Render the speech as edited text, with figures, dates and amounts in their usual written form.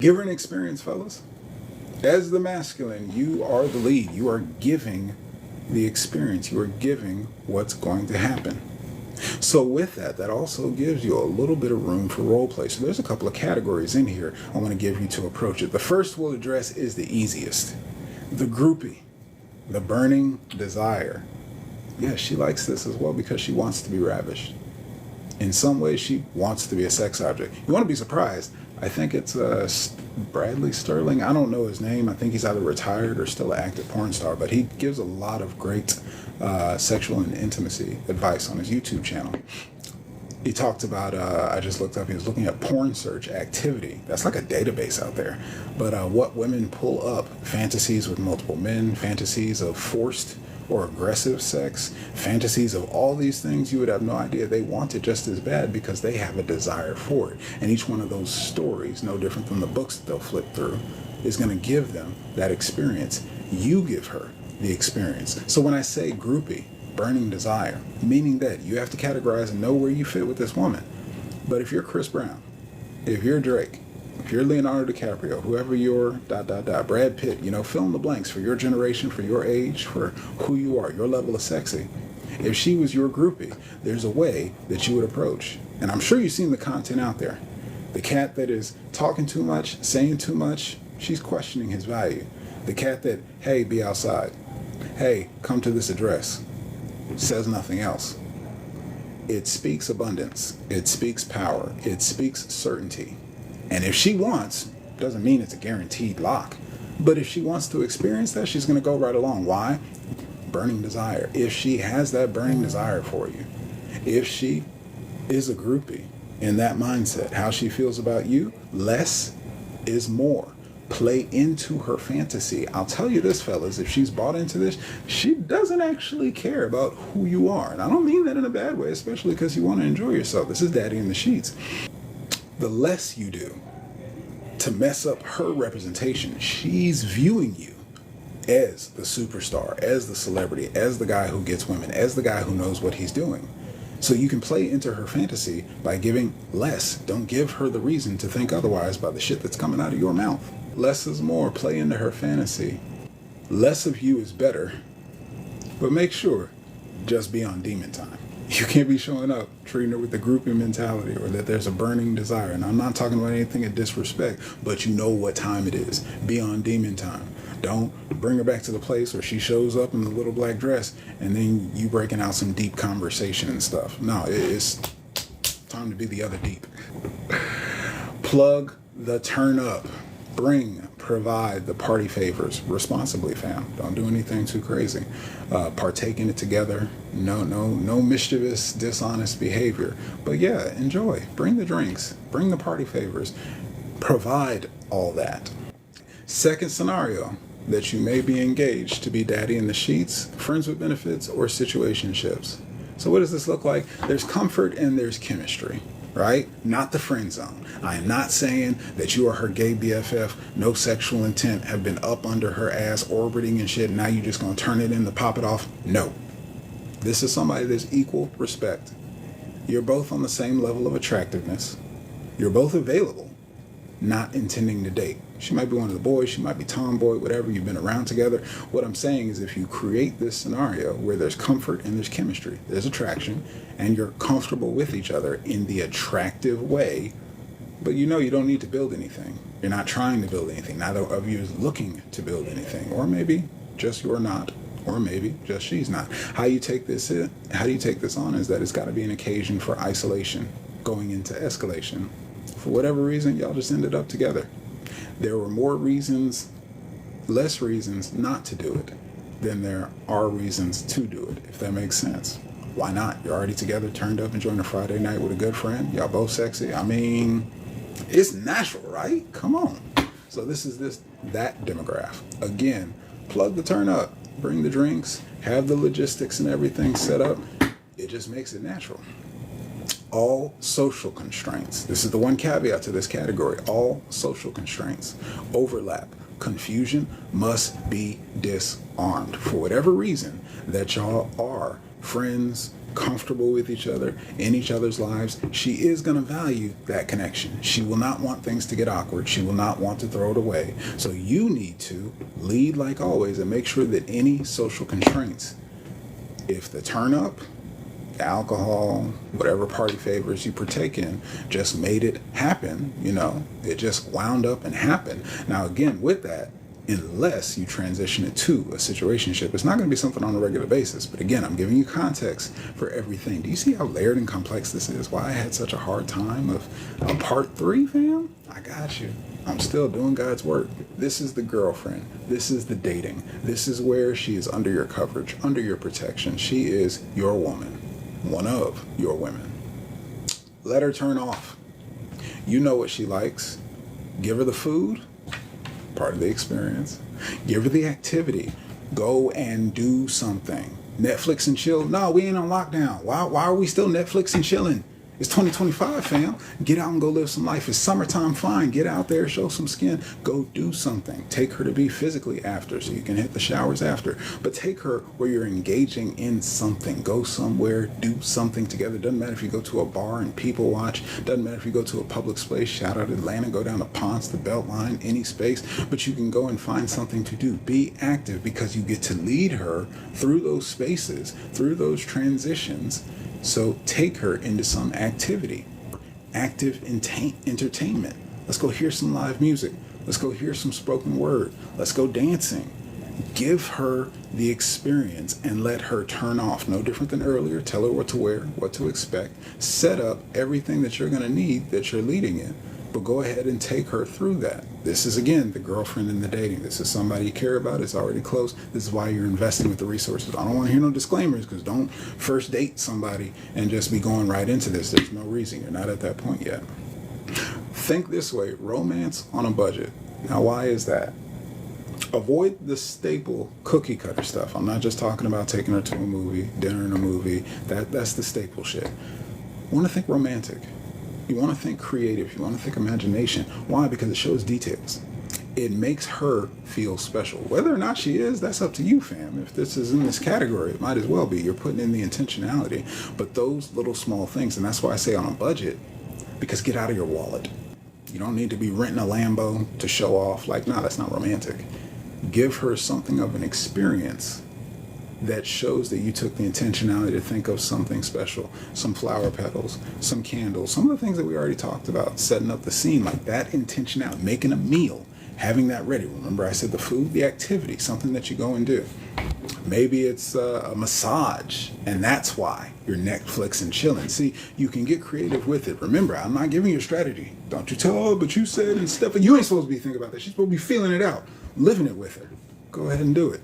Give her an experience, fellas. As the masculine, you are the lead. You are giving the experience. You are giving what's going to happen. So with that, that also gives you a little bit of room for role play. So there's a couple of categories in here I want to give you to approach it. The first we'll address is the easiest. The groupie, the burning desire. Yeah, she likes this as well because she wants to be ravished. In some ways, she wants to be a sex object. You want to be surprised. I think it's Bradley Sterling. I don't know his name. I think he's either retired or still an active porn star, but he gives a lot of great sexual and intimacy advice on his YouTube channel. He talked about, I just looked up, he was looking at porn search activity. That's like a database out there. But what women pull up, fantasies with multiple men, fantasies of forced or aggressive sex, fantasies of all these things, you would have no idea they want it just as bad because they have a desire for it. And each one of those stories, no different from the books that they'll flip through, is going to give them that experience. You give her the experience. So when I say groupie, burning desire, meaning that you have to categorize and know where you fit with this woman. But if you're Chris Brown, if you're Drake, if you're Leonardo DiCaprio, whoever you're, Brad Pitt, fill in the blanks for your generation, for your age, for who you are, your level of sexy. If she was your groupie, there's a way that you would approach. And I'm sure you've seen the content out there. The cat that is talking too much, saying too much, she's questioning his value. The cat that, hey, be outside. Hey, come to this address. Says nothing else. It speaks abundance. It speaks power. It speaks certainty. And if she wants, doesn't mean it's a guaranteed lock. But if she wants to experience that, she's going to go right along. Why? Burning desire. If she has that burning desire for you, if she is a groupie in that mindset, how she feels about you, less is more. Play into her fantasy. I'll tell you this, fellas, if she's bought into this, she doesn't actually care about who you are. And I don't mean that in a bad way, especially because you want to enjoy yourself. This is Daddy in the Sheets. The less you do to mess up her representation, she's viewing you as the superstar, as the celebrity, as the guy who gets women, as the guy who knows what he's doing. So you can play into her fantasy by giving less. Don't give her the reason to think otherwise by the shit that's coming out of your mouth. Less is more. Play into her fantasy. Less of you is better. But make sure, just be on demon time. You can't be showing up treating her with the groupie mentality or that there's a burning desire. And I'm not talking about anything of disrespect, but you know what time it is. Be on demon time. Don't bring her back to the place where she shows up in the little black dress and then you breaking out some deep conversation and stuff. No, it's time to be the other deep. Plug the turn up. Provide the party favors responsibly, fam. Don't do anything too crazy. Partake in it together. No mischievous, dishonest behavior. But yeah, enjoy. Bring the drinks. Bring the party favors. Provide all that. Second scenario, that you may be engaged to be daddy in the sheets, friends with benefits, or situationships. So what does this look like? There's comfort and there's chemistry. Right? Not the friend zone. I am not saying that you are her gay BFF, no sexual intent, have been up under her ass, orbiting and shit, now you're just going to turn it in to pop it off. No. This is somebody that's equal respect. You're both on the same level of attractiveness. You're both available, not intending to date. She might be one of the boys, she might be tomboy, whatever, you've been around together. What I'm saying is if you create this scenario where there's comfort and there's chemistry, there's attraction, and you're comfortable with each other in the attractive way, but you don't need to build anything. You're not trying to build anything. Neither of you is looking to build anything. Or maybe just you're not. Or maybe just she's not. How do you take this on is that it's got to be an occasion for isolation going into escalation. For whatever reason, y'all just ended up together. There were more reasons, less reasons not to do it than there are reasons to do it, if that makes sense. Why not? You're already together, turned up, enjoying a Friday night with a good friend. Y'all both sexy. I mean, it's natural, right? Come on. So this is that demographic. Again, plug the turn up, bring the drinks, have the logistics and everything set up. It just makes it natural. All social constraints. This is the one caveat to this category. All social constraints, overlap, confusion must be disarmed. For whatever reason that y'all are friends, comfortable with each other, in each other's lives, she is going to value that connection. She will not want things to get awkward. She will not want to throw it away. So you need to lead like always and make sure that any social constraints, if the turn up, the alcohol, whatever party favors you partake in, just made it happen, it just wound up and happened. Now, again, with that, unless you transition it to a situationship, it's not going to be something on a regular basis. But again, I'm giving you context for everything. Do you see how layered and complex this is? Why I had such a hard time of part 3, fam? I got you. I'm still doing God's work. This is the girlfriend. This is the dating. This is where she is under your coverage, under your protection. She is your woman, one of your women. Let her turn off. You know what she likes. Give her the food. Part of the experience. Give her the activity. Go and do something. Netflix and chill. No, we ain't on lockdown. Why are we still Netflix and chilling? It's 2025, fam. Get out and go live some life. It's summertime, fine. Get out there, show some skin. Go do something. Take her to be physically after so you can hit the showers after. But take her where you're engaging in something. Go somewhere, do something together. Doesn't matter if you go to a bar and people watch. Doesn't matter if you go to a public space. Shout out Atlanta. Go down to Ponce, the Beltline, any space. But you can go and find something to do. Be active because you get to lead her through those spaces, through those transitions. So take her into some activity, active entertainment. Let's go hear some live music. Let's go hear some spoken word. Let's go dancing. Give her the experience and let her turn off. No different than earlier. Tell her what to wear, what to expect. Set up everything that you're going to need that you're leading in. But go ahead and take her through that. This is, again, the girlfriend in the dating. This is somebody you care about. It's already close. This is why you're investing with the resources. I don't want to hear no disclaimers because don't first date somebody and just be going right into this. There's no reason. You're not at that point yet. Think this way. Romance on a budget. Now, why is that? Avoid the staple cookie cutter stuff. I'm not just talking about taking her to a movie, dinner in a movie. That's the staple shit. I want to think romantic. You want to think creative. You want to think imagination. Why? Because it shows details. It makes her feel special. Whether or not she is, that's up to you, fam. If this is in this category, it might as well be. You're putting in the intentionality. But those little small things, and that's why I say on a budget, because get out of your wallet. You don't need to be renting a Lambo to show off. No, that's not romantic. Give her something of an experience that shows that you took the intentionality to think of something special. Some flower petals, some candles, some of the things that we already talked about, setting up the scene, like that intentionality, making a meal, having that ready. Remember I said the food, the activity, something that you go and do. Maybe it's a massage, and that's why you're Netflix and chilling. See, you can get creative with it. Remember, I'm not giving you a strategy. Don't you tell her, but you said and stuff. You ain't supposed to be thinking about that. She's supposed to be feeling it out, living it with her. Go ahead and do it.